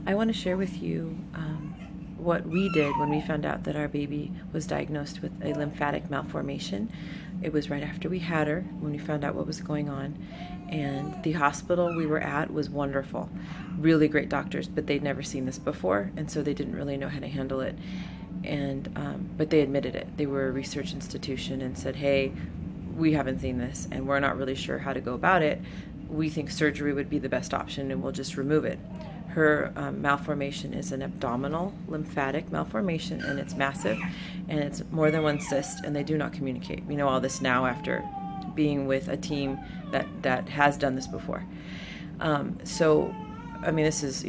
I want to share with you what we did when we found out that our baby was diagnosed with a lymphatic malformation. It was right after we had her when we found out what was going on. And the hospital we were at was wonderful. Really great doctors, but they'd never seen this before, and so they didn't really know how to handle it. And but they admitted it. They were a research institution and said, hey, we haven't seen this and we're not really sure how to go about it. We think surgery would be the best option and we'll just remove it. Her malformation is an abdominal lymphatic malformation, and it's massive, and it's more than one cyst, and they do not communicate. We know all this now after being with a team that has done this before. So, I mean, this is,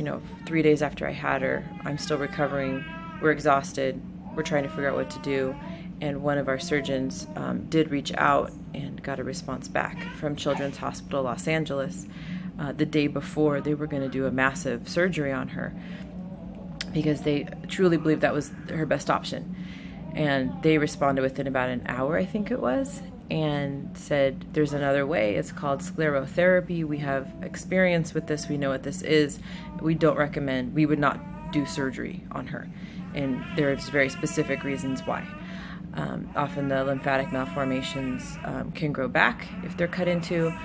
3 days after I had her. I'm still recovering. We're exhausted. We're trying to figure out what to do. And one of our surgeons did reach out and got a response back from Children's Hospital Los Angeles the day before they were going to do a massive surgery on her, because they truly believed that was her best option. And they responded within about an hour, I think it was, and said, there's another way. It's called sclerotherapy. We have experience with this. We know what this is. We would not do surgery on her. And there's very specific reasons why. Often the lymphatic malformations can grow back if they're cut into.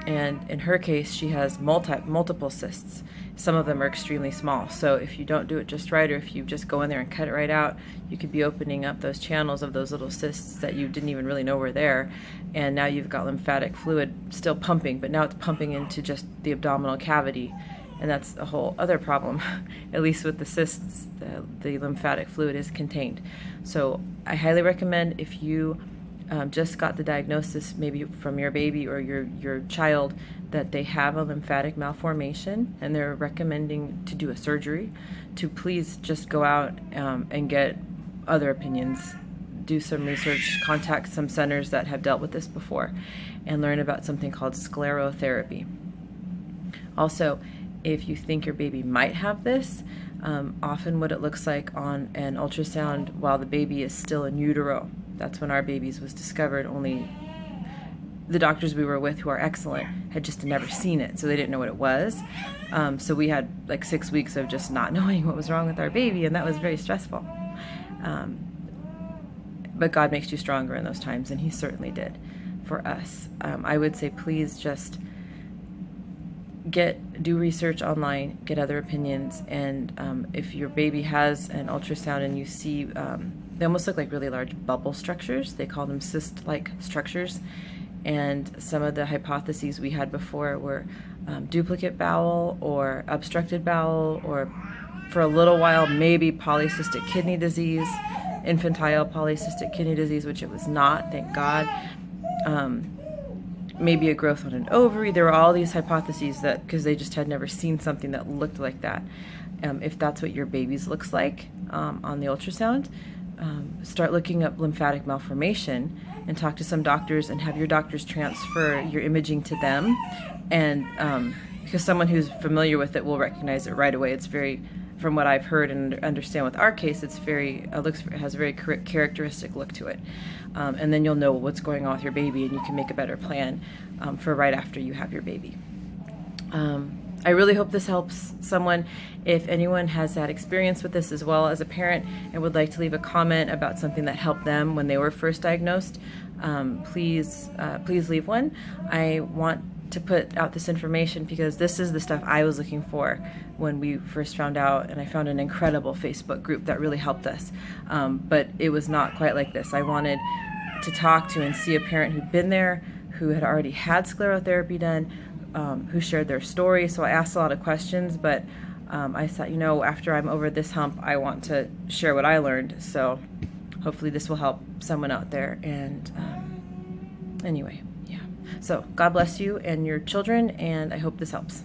And in her case, she has multiple cysts. Some of them are extremely small. So if you don't do it just right, or if you just go in there and cut it right out, you could be opening up those channels of those little cysts that you didn't even really know were there. And now you've got lymphatic fluid still pumping, but now it's pumping into just the abdominal cavity. And that's a whole other problem. At least with the cysts, the lymphatic fluid is contained. So I highly recommend, if you just got the diagnosis maybe from your baby or your child that they have a lymphatic malformation and they're recommending to do a surgery, to please just go out and get other opinions, do some research, contact some centers that have dealt with this before, and learn about something called sclerotherapy. Also, if you think your baby might have this, often what it looks like on an ultrasound while the baby is still in utero. That's when our baby's was discovered. Only the doctors we were with, who are excellent, had just never seen it, so they didn't know what it was. So we had like 6 weeks of just not knowing what was wrong with our baby, and that was very stressful. But God makes you stronger in those times, and He certainly did for us. I would say please just do research online, get other opinions, and if your baby has an ultrasound and you see they almost look like really large bubble structures, they call them cyst-like structures, and some of the hypotheses we had before were duplicate bowel or obstructed bowel, or for a little while maybe polycystic kidney disease, infantile polycystic kidney disease, which it was not, thank God. Maybe a growth on an ovary. There were all these hypotheses that, because they just had never seen something that looked like that. If that's what your baby's looks like on the ultrasound, start looking up lymphatic malformation and talk to some doctors, and have your doctors transfer your imaging to them. And because someone who's familiar with it will recognize it right away. It's very, from what I've heard and understand with our case, it's has a very characteristic look to it. And then you'll know what's going on with your baby, and you can make a better plan for right after you have your baby. I really hope this helps someone. If anyone has had experience with this as well as a parent and would like to leave a comment about something that helped them when they were first diagnosed, please leave one. I want to put out this information because this is the stuff I was looking for when we first found out, and I found an incredible Facebook group that really helped us. But it was not quite like this. I wanted to talk to and see a parent who'd been there, who had already had sclerotherapy done, who shared their story. So I asked a lot of questions, but I thought, after I'm over this hump, I want to share what I learned. So hopefully this will help someone out there. And anyway, yeah. So God bless you and your children, and I hope this helps.